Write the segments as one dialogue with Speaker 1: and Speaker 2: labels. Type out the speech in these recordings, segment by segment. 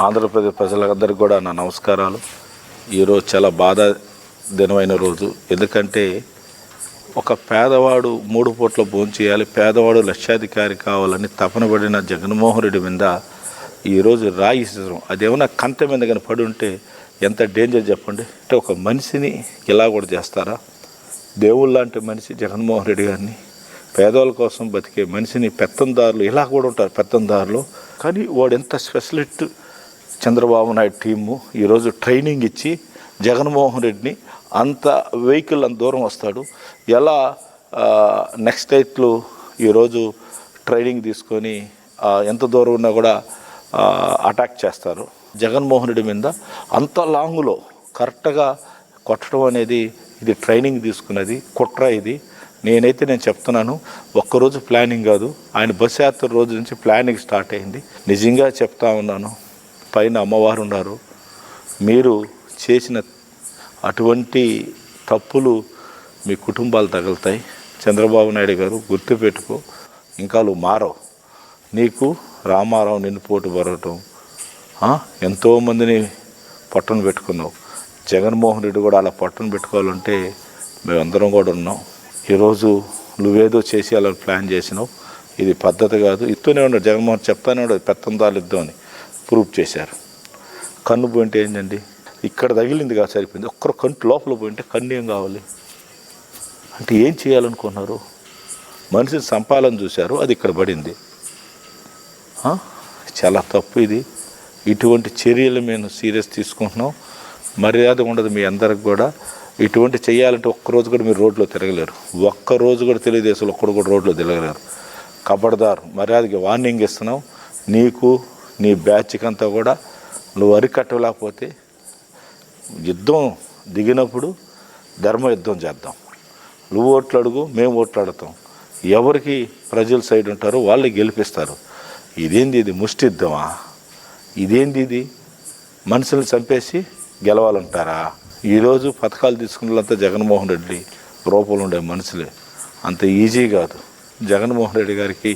Speaker 1: ఆంధ్రప్రదేశ్ ప్రజలందరికీ కూడా నా నమస్కారాలు. ఈరోజు చాలా బాధ దినమైన రోజు. ఎందుకంటే ఒక పేదవాడు 3 పూట్ల భోంచేయాలి, పేదవాడు లక్షాధికారి కావాలని తపన పడిన జగన్మోహన్ రెడ్డి మీద ఈరోజు రాయి ఇసరం అదేమన్నా కంట మీద కానీ పడి ఉంటే ఎంత డేంజర్ చెప్పండి. అంటే ఒక మనిషిని ఇలా కూడా చేస్తారా? దేవుళ్ళ లాంటి మనిషి జగన్మోహన్ రెడ్డి గారిని, పేదవాళ్ళ కోసం బతికే మనిషిని పెత్తందారులు ఇలా కూడా ఉంటారు, పెత్తందారులు. కానీ వాడు ఎంత స్పెషలిస్ట్ చంద్రబాబు నాయుడు టీము ఈరోజు ట్రైనింగ్ ఇచ్చి జగన్మోహన్ రెడ్డిని అంత వెహికల్ అంత దూరం వస్తాడు ఎలా నెక్స్ట్ డేట్లు ఈరోజు ట్రైనింగ్ తీసుకొని ఎంత దూరం ఉన్నా కూడా అటాక్ చేస్తారు. జగన్మోహన్ రెడ్డి మీద అంత లాంగ్లో కరెక్ట్గా కొట్టడం అనేది ఇది ట్రైనింగ్ తీసుకున్నది కుట్ర. ఇది నేను చెప్తున్నాను, ఒక్కరోజు ప్లానింగ్ కాదు, ఆయన బస్ యాత్ర రోజు నుంచి ప్లానింగ్ స్టార్ట్ అయింది. నిజంగా చెప్తా ఉన్నాను, పైన అమ్మవారు ఉన్నారు. మీరు చేసిన అటువంటి తప్పులు మీ కుటుంబాలు తగులుతాయి. చంద్రబాబు నాయుడు గారు గుర్తుపెట్టుకో, ఇంకా నువ్వు మారవు. నీకు రామారావు నిన్ను పోటు పడటం, ఎంతోమందిని పట్టున పెట్టుకున్నావు. జగన్మోహన్ రెడ్డి కూడా అలా పట్టున పెట్టుకోవాలంటే మేమందరం కూడా ఉన్నాం. ఈరోజు నువ్వేదో చేసి అలా ప్లాన్ చేసినావు, ఇది పద్ధతి కాదు. ఇస్తూనే ఉన్నాడు జగన్మోహన్, చెప్తానే ఉన్నాడు పెత్తందాలు ఇద్దాం అని ప్రూవ్ చేశారు. కన్ను పోయింటే ఏంటండి, ఇక్కడ తగిలింది కాదు సరిపోయింది. ఒక్కరు కంటి లోపల పోయింటే కన్ను ఏం కావాలి అంటే ఏం చేయాలనుకున్నారు? మనిషిని సంపాలని చూశారు, అది ఇక్కడ పడింది. చాలా తప్పు ఇది. ఇటువంటి చర్యలు మేము సీరియస్ తీసుకుంటున్నాం. మర్యాద ఉండదు మీ అందరికి కూడా. ఇటువంటి చేయాలంటే ఒక్కరోజు కూడా మీరు రోడ్లో తిరగలేరు. ఒక్కరోజు కూడా తెలుగుదేశంలో ఒక్కడు కూడా రోడ్లో తిరగలేరు. కబడ్దారు, మర్యాదకి వార్నింగ్ ఇస్తున్నాం. నీకు నీ బ్యాచ్కి అంతా కూడా నువ్వు అరికట్టలేకపోతే యుద్ధం దిగినప్పుడు ధర్మ యుద్ధం చేద్దాం. నువ్వు ఓట్లు అడుగు, మేము ఓట్లు అడుగుతాం. ఎవరికి ప్రజల సైడ్ ఉంటారో వాళ్ళు గెలిపిస్తారు. ఇదేంది ఇది ముష్టి యుద్ధమా? ఇదేంది ఇది? మనుషుల్ని చంపేసి గెలవాలంటారా? ఈరోజు పథకాలు తీసుకున్నదంతా జగన్మోహన్ రెడ్డి రూపంలో ఉండే మనుషులే. అంత ఈజీ కాదు. జగన్మోహన్ రెడ్డి గారికి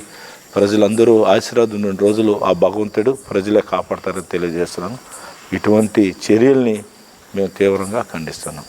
Speaker 1: ప్రజలందరూ ఆశీర్వాదం ఉన్న రోజులు ఆ భగవంతుడు ప్రజలే కాపాడతారని తెలియజేస్తున్నాను. ఇటువంటి చర్యల్ని మేము తీవ్రంగా ఖండిస్తున్నాం.